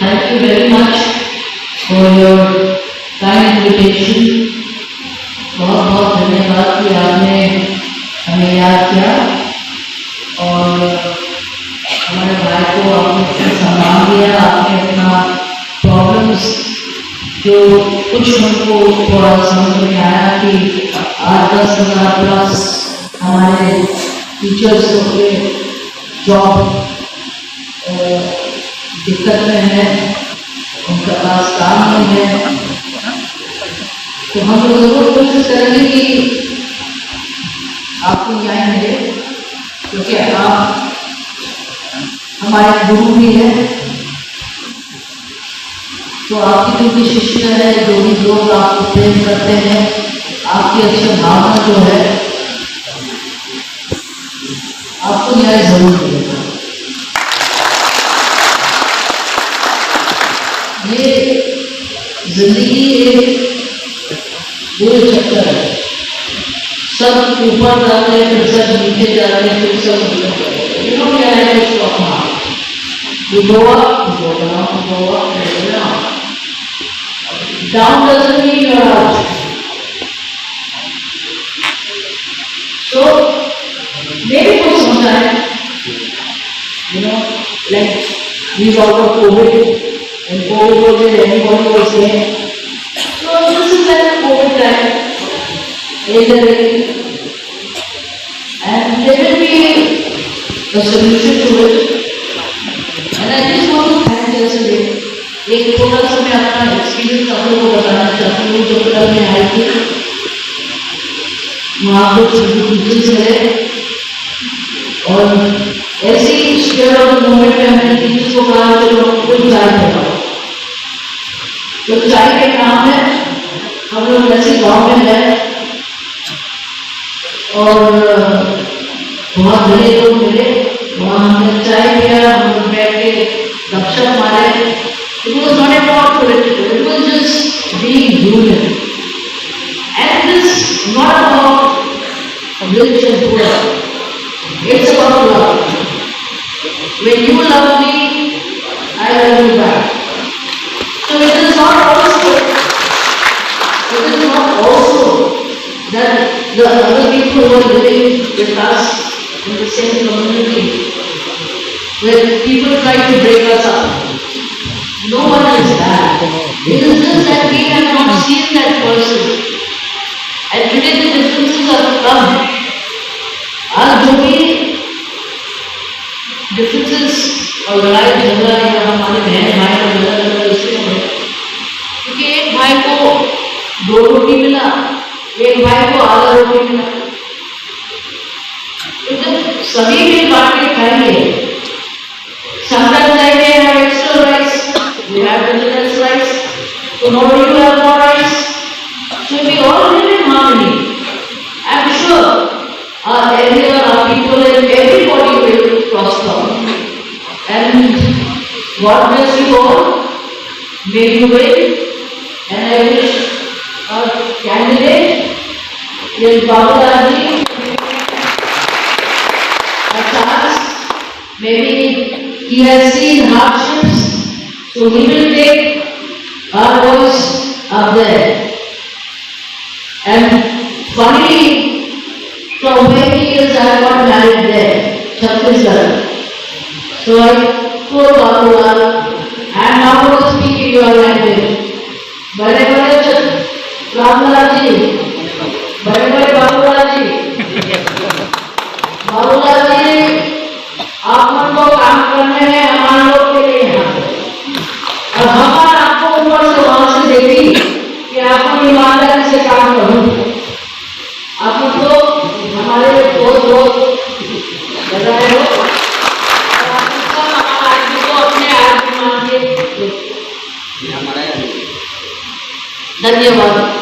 Thank you very much for your kind invitation. बहुत बहुत धन्यवाद कि आपने हमें याद किया और हमारे भाई को आपने सम्मान दिया। आपने अपना प्रॉब्लम्स जो कुछ हमको थोड़ा समझ में आया कि 8-10 हज़ार प्लस हमारे टीचर्स के जॉब दिक्कत में है, उनका पास काम नहीं है, तो हम लोग जरूर कोशिश करेंगे कि आपको न्याय मिले, क्योंकि आप हमारे गुरु भी हैं। तो आपकी जो भी शिष्य है, जो भी लोग आपको प्रेम करते हैं, आपकी अच्छी भावना जो है, आपको न्याय जरूर मिलेगा। ये जिंदगी एक गोल चक्कर है, सब ऊपर जाते हैं, फिर सब नीचे जाते हैं, फिर सब नीचे जाते हैं। ये लोग क्या है उसको अपना down doesn't mean you're out. So maybe for some time, like we got of COVID, and COVID was there, anybody was there. So this is like a COVID time, and there will be a solution to it. And I just want to thank yesterday. एक थोड़ा सा मैं अपना experience आप लोगों को बताना चाहती हूँ। जब कल मैं आई थी, वहाँ कुछ टीचर्स मिले और ऐसे ही स्पेयर ऑफ द मोमेंट में हमने टीचर्स को कहा चलो कोई चाय पिलाओ। तो चाय के काम है, हम लोग ऐसे गाँव में गए और वहाँ मिले लोग मिले, वहाँ हमने चाय पिया, हम लोग बैठ के गपशप मारे। It was not about political, it was just being human. And this is not about rich and poor, it's about love. When you love me, I love you back. So it is not also that the other people who are living with us in the same community, where people try to break us up. No one is bad. It is just that we have not seen that person. And today the differences have come. आज जो भी differences और लड़ाई झगड़ा या हमारे बहन भाई का झगड़ा लगा इसलिए है क्योंकि एक भाई को 2 रोटी मिला, एक भाई को आधा रोटी मिला। तो जब सभी मिल बांट के खाएंगे, sometimes I may have extra rice. You have less rice, so nobody will have more rice. So we all live in harmony. I am sure our area, our people, and everybody will prosper. And God bless you all. May you win. And I wish our candidate, Ms. Babulal a chance. Maybe he has seen hardships. So we will take our voice up there. And finally, from many years I got married there, Chhattisgarh. So I told Babulal, I am now going to speak in your language. बड़े रामलाल जी, बड़े बाबूलाल जी, आप मन को काम करने हैं हमारे लोग के लिए यहाँ। और हमारा आपको ऊपर से वहां से देखी कि आप ईमानदारी से काम करूं। आप तो हमारे बहुत बधाई हो। हमारा आदमी को अपने आप मान के धन्यवाद।